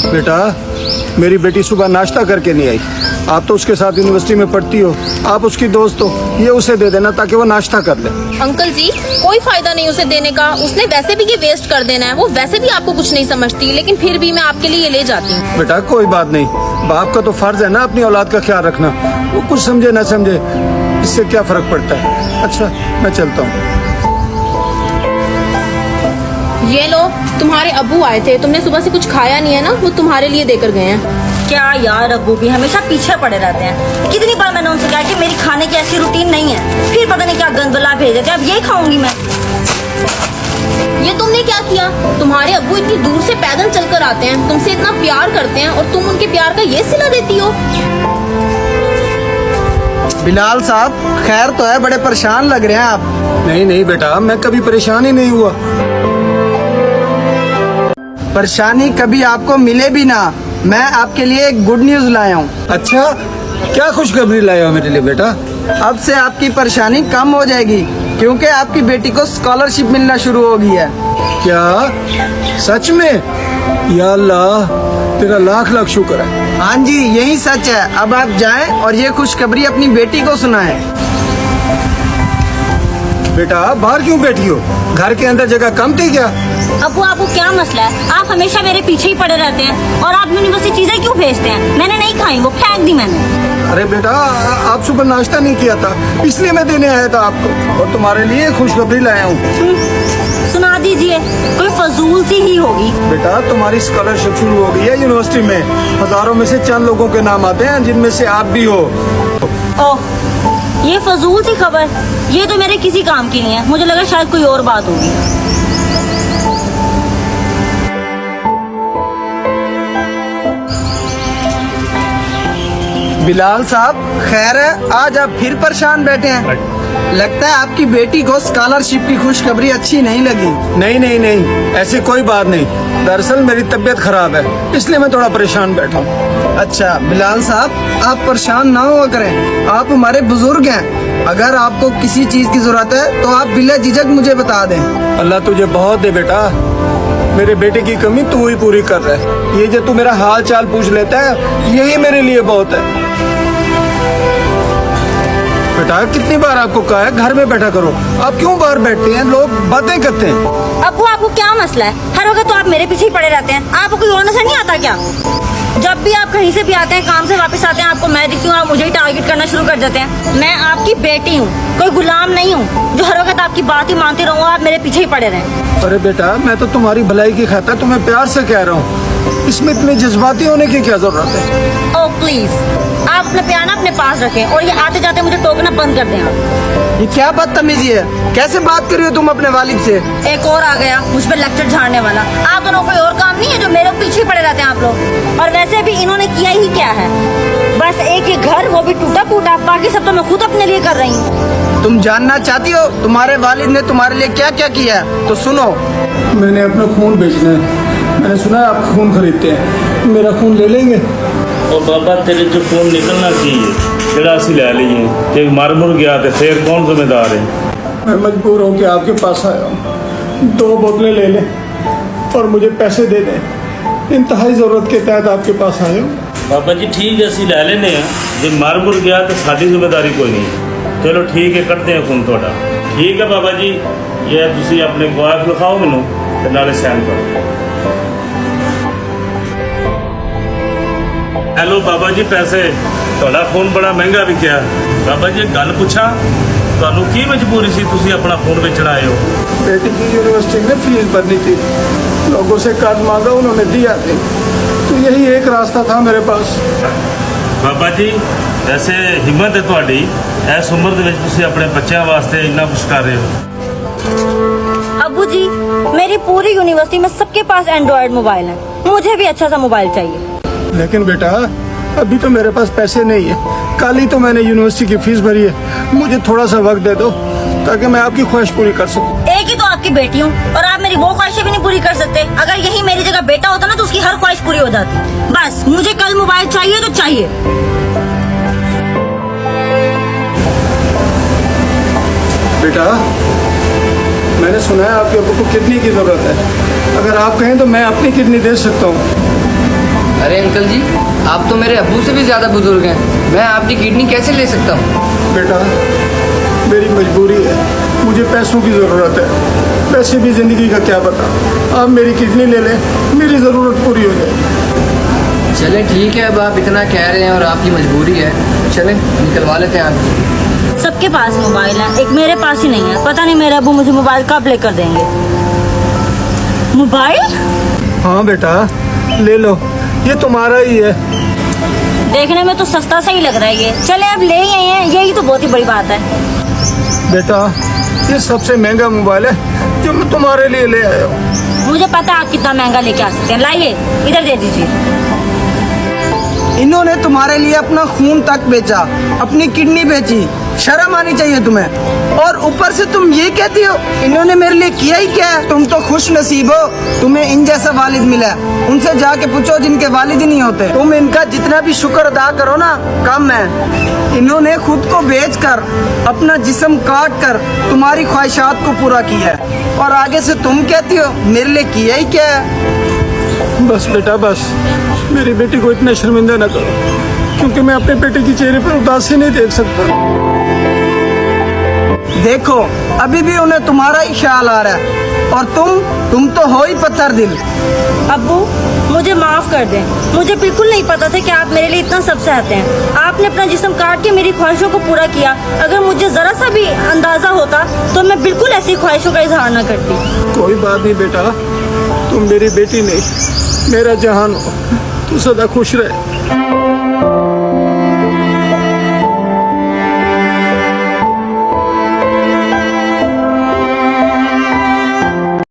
बेटा, मेरी बेटी सुबह नाश्ता करके नहीं आई। आप तो उसके साथ यूनिवर्सिटी में पढ़ती हो, आप उसकी दोस्त हो, ये उसे दे देना ताकि वो नाश्ता कर ले। अंकल जी, कोई फायदा नहीं उसे देने का, उसने वैसे भी ये वेस्ट कर देना है। वो वैसे भी आपको कुछ नहीं समझती, लेकिन फिर भी मैं आपके लिए ये ले जाती हूँ। बेटा कोई बात नहीं, बाप का तो फर्ज है ना अपनी औलाद का ख्याल रखना। वो कुछ समझे ना समझे, इससे क्या फर्क पड़ता है। अच्छा, मैं चलता हूँ। ये लो, तुम्हारे अब्बू आए थे, तुमने सुबह से कुछ खाया नहीं है ना, वो तुम्हारे लिए देकर गए हैं। क्या यार, अब्बू भी हमेशा पीछे पड़े रहते हैं। कितनी बार मैंने उनसे कहा कि मेरी खाने की ऐसी रूटीन नहीं है, फिर पता नहीं क्या गंदला भेज देते हैं। अब यही खाऊंगी मैं। ये तुमने क्या किया? तुम्हारे अब्बू इतनी दूर से पैदल चलकर आते हैं, तुमसे इतना प्यार करते हैं, और तुम उनके प्यार का ये सिला देती हो। बिलाल साहब, खैर तो है, बड़े परेशान लग रहे हैं आप। नहीं नहीं बेटा, मैं कभी परेशान ही नहीं हुआ। परेशानी कभी आपको मिले भी ना। मैं आपके लिए एक गुड न्यूज लाया हूँ। अच्छा, क्या खुशखबरी लाया हो मेरे लिए बेटा? अब से आपकी परेशानी कम हो जाएगी, क्योंकि आपकी बेटी को स्कॉलरशिप मिलना शुरू हो गई है। क्या सच में? या अल्लाह, तेरा लाख लाख शुक्र है। हाँ जी, यही सच है। अब आप जाएं और ये खुशखबरी अपनी बेटी को सुनाएं। बेटा, बाहर क्यों बैठी हो? घर के अंदर जगह कम थी क्या? अब्बू, आपको क्या मसला है? आप हमेशा मेरे पीछे ही पड़े रहते हैं, और आप यूनिवर्सिटी चीजें क्यों भेजते हैं? मैंने नहीं खाई, वो फेंक दी मैंने। अरे बेटा, आप सुबह नाश्ता नहीं किया था, इसलिए मैं देने आया था आपको, और तुम्हारे लिए खुशखबरी लाया हूँ। सुना दीजिए, कोई फजूल सी ही होगी। बेटा, तुम्हारी स्कॉलरशिप शुरू हो गई है यूनिवर्सिटी में। हजारों में से चंद लोगों के नाम आते हैं, जिनमें से आप भी हो। ओह, ये फजूल सी खबर, ये तो मेरे किसी काम की नहीं है। मुझे लगा शायद कोई और बात होगी। बिलाल साहब, खैर है, आज आप फिर परेशान बैठे हैं। लगता है आपकी बेटी को स्कॉलरशिप की खुशखबरी अच्छी नहीं लगी। नहीं नहीं नहीं, ऐसी कोई बात नहीं। दरअसल मेरी तबीयत खराब है, इसलिए मैं थोड़ा परेशान बैठा हूँ। अच्छा बिलाल साहब, आप परेशान ना हुआ करें, आप हमारे बुजुर्ग हैं। अगर आपको किसी चीज की जरूरत है तो आप बिला झिझक मुझे बता दें। अल्लाह तुझे बहुत दे बेटा, मेरे बेटे की कमी तू ही पूरी कर रहा है। ये जो तू मेरा हाल चाल पूछ लेता है, यही मेरे लिए बहुत है। बेटा, कितनी बार आपको कहा है घर में बैठा करो, आप क्यों बाहर बैठते हैं? लोग बातें करते हैं। अब्बू, आपको क्या मसला है? हर वक्त तो आप मेरे पीछे ही पड़े रहते हैं। आपको कोई और नजर नहीं आता क्या? जब भी आप कहीं से भी आते हैं, काम से वापस आते हैं, आपको मैं दिखती हूँ, आप मुझे ही टारगेट करना शुरू कर देते हैं। मैं आपकी बेटी हूँ, कोई गुलाम नहीं हूँ जो हर वक्त आपकी बात ही मानते रहूँ, आप मेरे पीछे ही पड़े रहें। अरे बेटा, मैं तो तुम्हारी भलाई की खातिर तुम्हें प्यार से कह रहा हूँ, इसमें इतने जज्बाती होने की क्या जरूरत है? ओह प्लीज, आप अपना प्यार ना अपने पास रखें, और ये आते जाते मुझे टोकना बंद कर दें आप। ये क्या बदतमीजी है? कैसे बात कर रही हो तुम अपने वालिद से? एक और आ गया मुझ पर लेक्चर झाड़ने वाला। आप दोनों कोई और काम नहीं है जो मेरे पीछे पड़े रहते हैं आप लोग? और वैसे भी इन्होंने किया ही क्या है? बस एक ही घर, वो भी टूटा फूटा, बाकी सब तो मैं खुद अपने लिए कर रही हूँ। तुम जानना चाहती हो तुम्हारे वालिद ने तुम्हारे लिए क्या क्या किया है? तो सुनो। मैंने अपना खून बेचना है। मैंने सुना है आप खून खरीदते हैं, मेरा खून ले लेंगे? और बाबा, तेरे जो खून निकलना चाहिए जेड़ा असी लै लीए, जे मर मुर गया तो फिर कौन जिम्मेदार है? मैं मजबूर हूँ कि आपके पास आया हूँ। 2 बोतलें ले लें और मुझे पैसे दे दें। इंतहाई ज़रूरत के तहत आपके पास आया हूँ। बाबा जी ठीक है, असी लै लेने हैं। जे मर मुर गया तो साडी जिम्मेदारी कोई नहीं। चलो ठीक है, कटते हैं खून थोड़ा। ठीक है बाबा जी, ये तुसी अपने वाइफ लिखाओ मैनू ते नाले साइन करो। हेलो बाबा जी, पैसे। थोड़ा खून बड़ा महंगा बिकिया। बाबा जी, गल पूछा, ਤੁਹਾਨੂੰ ਕੀ मजबूरी सी तुसी अपना खून बेचना आए हो? बेटी की यूनिवर्सिटी में फीस भरनी थी, लोगों से कर्ज मांगा, उन्होंने दिया नहीं, तो यही एक रास्ता था मेरे पास। बाबा जी, वैसे हिम्मत है ਤੁਹਾਡੀ, इस उम्र ਦੇ ਵਿੱਚ ਤੁਸੀਂ ਆਪਣੇ ਬੱਚਿਆਂ ਵਾਸਤੇ ਇੰਨਾ ਕੁਝ ਕਰ ਰਹੇ हो। अब्बू जी, मेरी पूरी यूनिवर्सिटी में सबके पास एंड्रॉयड मोबाइल है, मुझे भी अच्छा सा मोबाइल चाहिए। लेकिन बेटा, अभी तो मेरे पास पैसे नहीं है। कल ही तो मैंने यूनिवर्सिटी की फीस भरी है, मुझे थोड़ा सा वक्त दे दो ताकि मैं आपकी ख्वाहिश पूरी कर सकूं। एक ही तो आपकी बेटी हूँ, और आप मेरी वो ख्वाहिशें भी नहीं पूरी कर सकते। अगर यही मेरी जगह बेटा होता ना तो उसकी हर ख्वाहिश पूरी हो जाती। बस मुझे कल मोबाइल चाहिए तो चाहिए। बेटा, मैंने सुना है आपके अब्बू को किडनी की जरूरत है। अगर आप कहें तो मैं अपनी किडनी दे सकता हूँ। अरे अंकल जी, आप तो मेरे अब्बू से भी ज़्यादा बुजुर्ग हैं। मैं आपकी किडनी कैसे ले सकता हूँ? बेटा, मेरी मजबूरी है, मुझे पैसों की ज़रूरत है। पैसे भी ज़िंदगी का क्या पता। आप मेरी किडनी ले लें, मेरी ज़रूरत पूरी हो जाएगी। चले ठीक है, अब आप इतना कह रहे हैं और आपकी मजबूरी है, चले निकलवा लेते हैं आप। सबके पास मोबाइल है, एक मेरे पास ही नहीं है। पता नहीं मेरे अब्बू मुझे मोबाइल कब लेकर देंगे। मोबाइल? हाँ बेटा, ले लो, ये तुम्हारा ही है। देखने में तो सस्ता सा ही लग रहा है ये। चले अब ले ही आए हैं, यही तो बहुत ही बड़ी बात है। बेटा, ये सबसे महंगा मोबाइल है जो मैं तुम्हारे लिए ले आया हूँ। मुझे पता है आप कितना महंगा लेके आ सकते हैं। लाइए, इधर दे दीजिए। इन्होंने तुम्हारे लिए अपना खून तक बेचा, अपनी किडनी बेची। शर्म आनी चाहिए तुम्हें। और ऊपर से तुम ये कहती हो इन्होंने मेरे लिए किया ही क्या है? तुम तो खुश नसीब हो, तुम्हें इन जैसा वालिद मिला है। उनसे जाके पूछो जिनके वालिद ही नहीं होते। तुम इनका जितना भी शुक्र अदा करो ना, कम है। इन्होंने खुद को बेचकर, अपना जिस्म काट कर तुम्हारी ख्वाहिशात को पूरा किया है, और आगे से तुम कहती हो मेरे लिए किया ही क्या है? बस बेटा बस, मेरी बेटी को इतना शर्मिंदा न करो, क्योंकि मैं अपने बेटे के चेहरे पर उदासी नहीं देख सकता। देखो, अभी भी उन्हें तुम्हारा ही ख्याल आ रहा है, और तुम तो हो ही पत्थर दिल। अब्बू, मुझे माफ कर दें। मुझे बिल्कुल नहीं पता था कि आप मेरे लिए इतना सब सहते हैं। आपने अपना जिस्म काट के मेरी ख्वाहिशों को पूरा किया। अगर मुझे जरा सा भी अंदाजा होता तो मैं बिल्कुल ऐसी ख्वाहिशों का इजहार न करती। कोई बात नहीं बेटा, तुम मेरी बेटी नहीं, मेरा जहान हो। तू सदा खुश रहे।